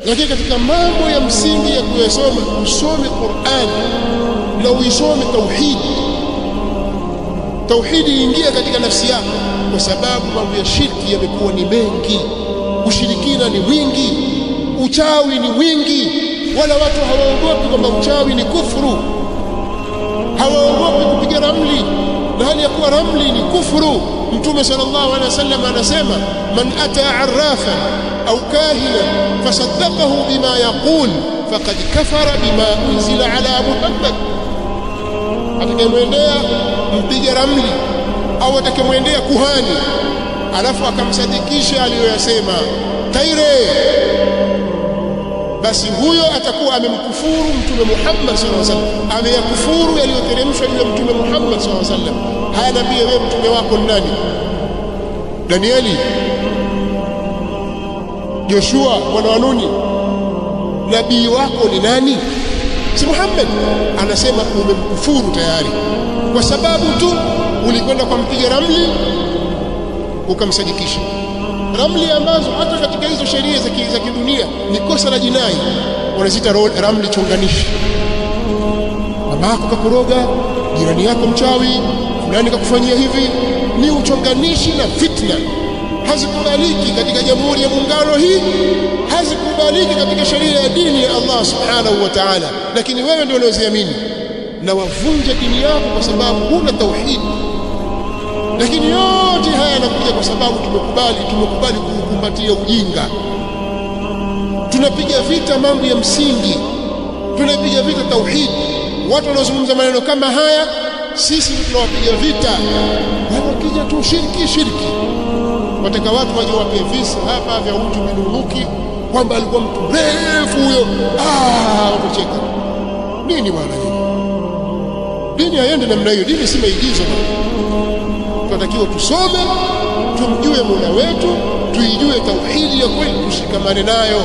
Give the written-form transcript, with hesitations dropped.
Lakini katika mambo ya msingi ya kuyasoma, usome Qur'an na uisome tauhidi ingia katika nafsi yako, kwa sababu mambo ya shirki yamekuwa ni mengi, ushirikina ni mwingi, uchawi ni mwingi. Wala watu hawaogopi kwamba uchawi ni kufuru, hawaogopi kupiga ramli na hali ya kuwa ramli ni kufuru. Mtume sallallahu alaihi wasallam anasema, man ata arrafan au kahina fasaddaqahu bima yaqul faqad kafara bima unzila ala Muhammad. Atakayemwendea mpiga ramli au atakayemwendea kuhani alafu akamsadikisha aliyoyasema taire, basi huyo atakuwa amemkufuru Mtume Muhammad sallallahu alaihi wasallam, ameyakufuru yaliyoteremshwa juu ya Mtume Muhammad sallallahu alaihi wasallam. Haya, nabii, wewe mtume wako ni nani? Danieli? Joshua mwana wa Nuni? Nabii wako ni nani? Si Muhammad. Anasema umemkufuru tayari, kwa sababu tu ulikwenda kwa mpiga ramli ukamsadikisha. Ramli ambazo hata katika hizo sheria za kidunia ni kosa la jinai, wanazita ramli chonganishi. Mama yako kakuroga, jirani yako mchawi, fulani kakufanyia hivi, ni uchonganishi na fitna. Hazikubaliki katika Jamhuri ya Muungano hii, hazikubaliki katika sheria ya dini ya Allah subhanahu wa ta'ala. Lakini wewe ndio unaoziamini na wavunja dini yako kwa sababu huna tauhid. Lakini yote haya yanakuja kwa sababu tumekubali kukumbatia ujinga. Tunapiga vita mambo ya msingi, tunapiga vita tauhid. Watu wanaozungumza maneno kama haya, sisi tunawapiga vita. Wakija tu shirki, wataka watu waje wape visa hapa vya mtu binunuki kwamba alikuwa mtu mrefu huyo. Watacheka nini bwana? Dini haiendi namna hiyo. Dini si maigizo. Tunatakiwa tusome, tumjue Mola wetu, tuijue tauhidi ya kweli, tushikamane nayo.